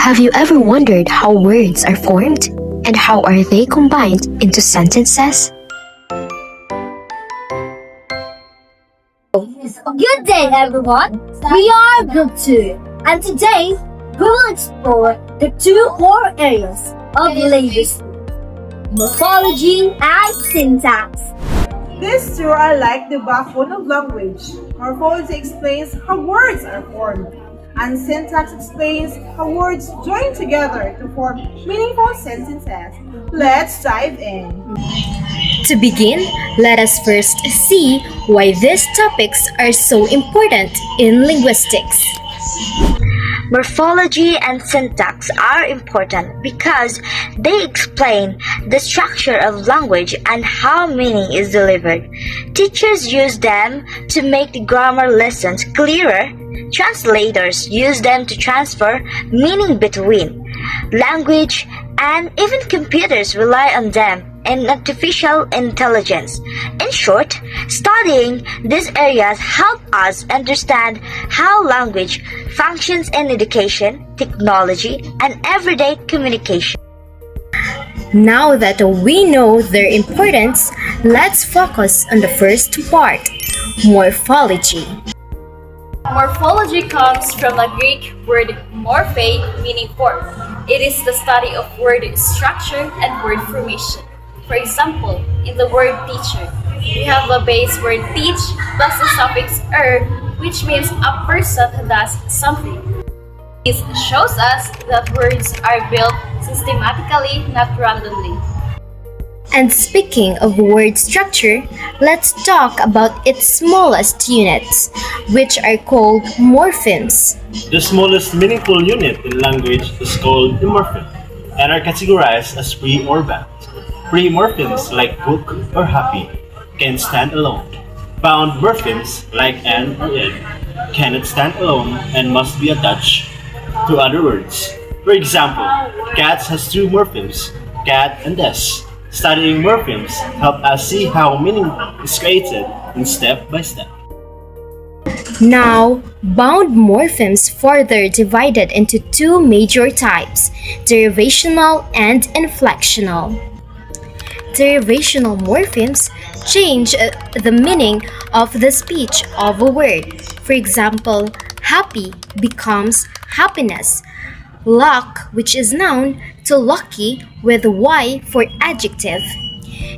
Have you ever wondered how words are formed? And how are they combined into sentences? Good day, everyone. We are Group 2, and today we will explore the two core areas of linguistics: morphology and syntax. These two are like the backbone of language. Morphology explains how words are formed, and syntax explains how words join together to form meaningful sentences. Let's dive in. To begin, let us first see why these topics are so important in linguistics. Morphology and syntax are important because they explain the structure of language and how meaning is delivered. Teachers use them to make the grammar lessons clearer. Translators use them to transfer meaning between language, and even computers rely on them in artificial intelligence. In short, studying these areas help us understand how language functions in education, technology, and everyday communication. Now that we know their importance, let's focus on the first part, morphology. Morphology comes from the Greek word morphe, meaning form. It is the study of word structure and word formation. For example, in the word teacher, we have the base word teach plus the suffix er, which means a person who does something. This shows us that words are built systematically, not randomly. And speaking of word structure, let's talk about its smallest units, which are called morphemes. The smallest meaningful unit in language is called the morpheme and are categorized as pre or bound. Pre-morphemes like book or happy can stand alone. Bound morphemes like an or in cannot stand alone and must be attached to other words. For example, cats has two morphemes, cat and des. Studying morphemes help us see how meaning is created in step by step. Now, bound morphemes further divided into two major types, derivational and inflectional. Derivational morphemes change the meaning of the speech of a word. For example, happy becomes happiness. Luck, which is noun, to lucky with y for adjective.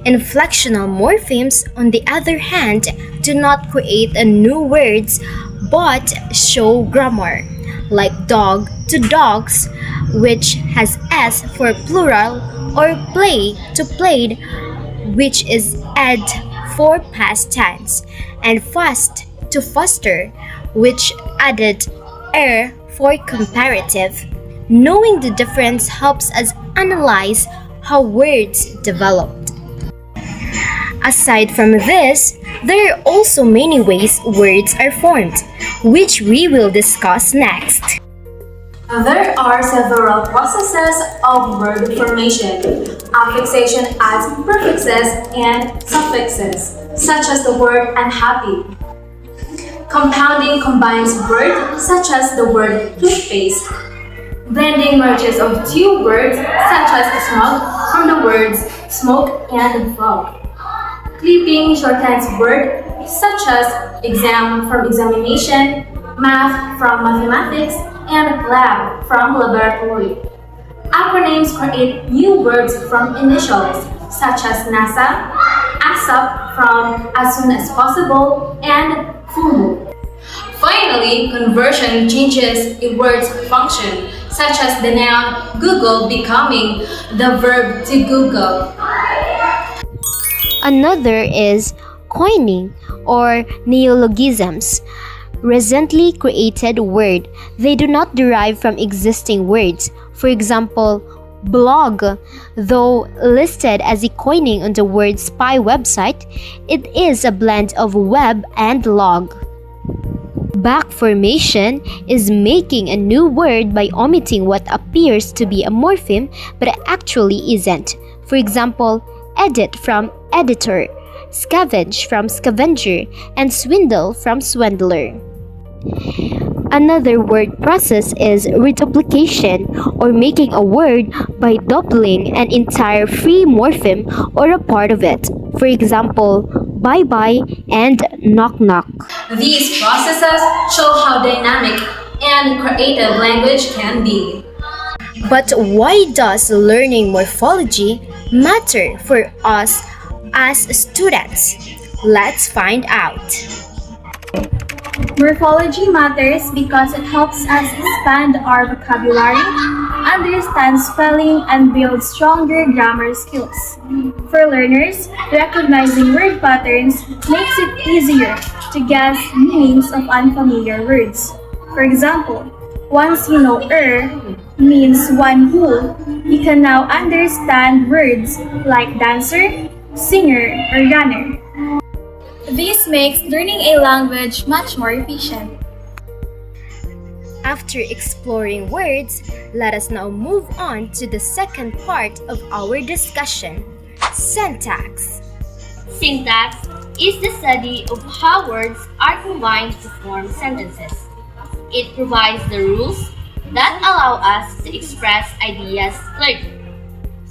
Inflectional morphemes, on the other hand, do not create new words but show grammar, like dog to dogs, which has s for plural, or play to played, which is ed for past tense, and fast to faster, which added er for comparative. Knowing the difference helps us analyze how words developed. Aside from this, there are also many ways words are formed, which we will discuss next. There are several processes of word formation. Affixation adds prefixes and suffixes, such as the word unhappy. Compounding combines words, such as the word toothpaste. Blending merges of two words, such as smug, from the words smoke and fog. Clipping shortens words, such as exam from examination, math from mathematics, and lab from laboratory. Acronyms create new words from initials, such as NASA, ASAP from as soon as possible, and FUMU. Finally, conversion changes a word's function, such as the noun Google becoming the verb to Google. Another is coining or neologisms. Recently created word. They do not derive from existing words. For example, blog, though listed as a coining on the word spy website, it is a blend of web and log. Back formation is making a new word by omitting what appears to be a morpheme but actually isn't. For example, edit from editor, scavenge from scavenger, and swindle from swindler. Another word process is reduplication, or making a word by doubling an entire free morpheme or a part of it. For example, bye bye and knock knock. These processes show how dynamic and creative language can be. But why does learning morphology matter for us as students? Let's find out. Morphology matters because it helps us expand our vocabulary, understand spelling, and build stronger grammar skills. For learners, recognizing word patterns makes it easier to guess meanings of unfamiliar words. For example, once you know means one who, you can now understand words like dancer, singer, or runner. This makes learning a language much more efficient. After exploring words, let us now move on to the second part of our discussion, syntax. Syntax is the study of how words are combined to form sentences. It provides the rules that allow us to express ideas clearly.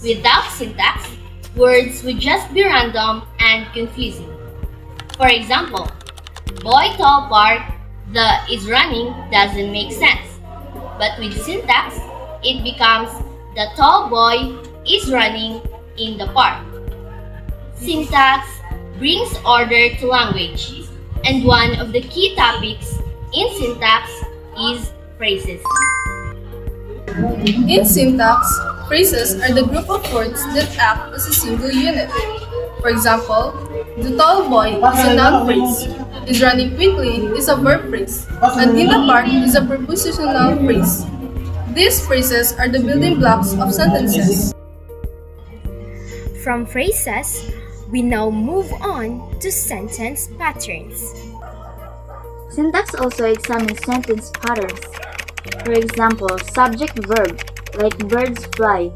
Without syntax, words would just be random and confusing. For example, boy tall park, the is running doesn't make sense. But with syntax, it becomes the tall boy is running in the park. Syntax brings order to language, and one of the key topics in syntax is phrases. In syntax, phrases are the group of words that act as a single unit. For example, the tall boy is a noun phrase, is running quickly is a verb phrase, and in the park is a prepositional phrase. These phrases are the building blocks of sentences. From phrases, we now move on to sentence patterns. Syntax also examines sentence patterns. For example, subject-verb, like birds fly,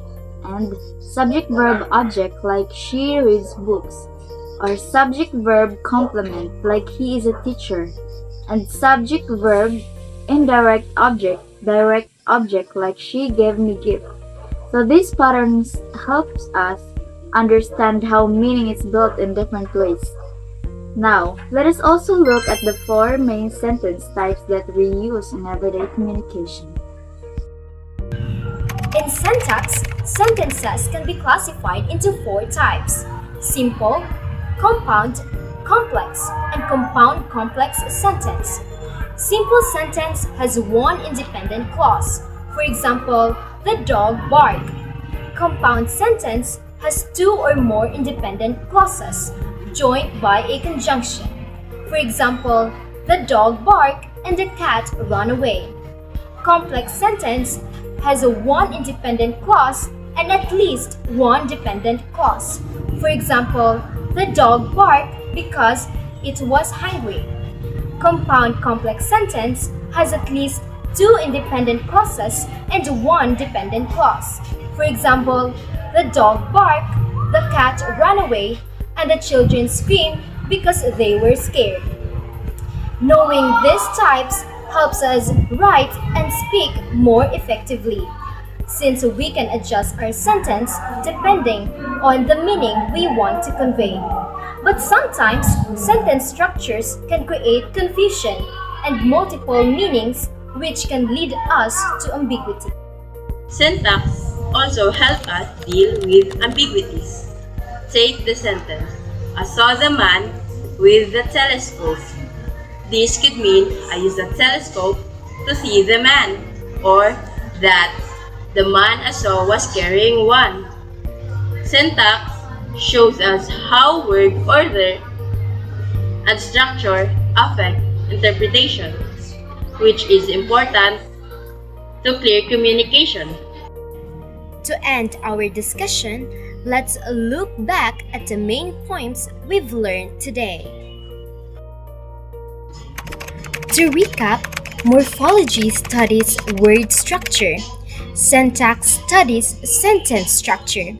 and subject-verb-object, like she reads books, or subject-verb complement, like he is a teacher, and subject-verb indirect object, direct object, like she gave me gift. So these patterns helps us understand how meaning is built in different ways. Now, let us also look at the four main sentence types that we use in everyday communication. In syntax, sentences can be classified into four types: simple, compound, complex, and compound complex sentence. Simple sentence has one independent clause. For example, the dog barked. Compound sentence has two or more independent clauses, joined by a conjunction. For example, the dog barked and the cat ran away. Complex sentence has a one independent clause and at least one dependent clause. For example, the dog barked because it was hungry. Compound complex sentence has at least two independent clauses and one dependent clause. For example, the dog barked, the cat ran away, and the children screamed because they were scared. Knowing these types helps us write and speak more effectively, since we can adjust our sentence depending on the meaning we want to convey. But sometimes, sentence structures can create confusion and multiple meanings, which can lead us to ambiguity. Syntax also helps us deal with ambiguities. Take the sentence, I saw the man with the telescope. This could mean I used the telescope to see the man, or that the man I saw was carrying one. Syntax shows us how word order and structure affect interpretation, which is important to clear communication. To end our discussion, let's look back at the main points we've learned today. To recap, morphology studies word structure, syntax studies sentence structure.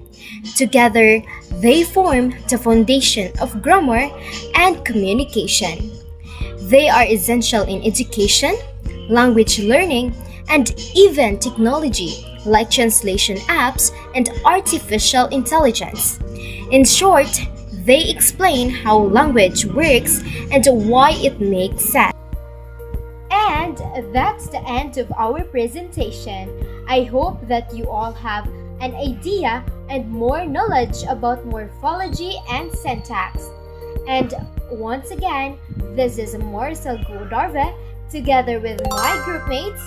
Together, they form the foundation of grammar and communication. They are essential in education, language learning, and even technology like translation apps and artificial intelligence. In short, they explain how language works and why it makes sense. And that's the end of our presentation. I hope that you all have an idea and more knowledge about morphology and syntax. And once again, this is Marcel Godarve together with my groupmates.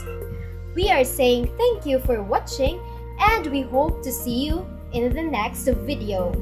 We are saying thank you for watching and we hope to see you in the next video.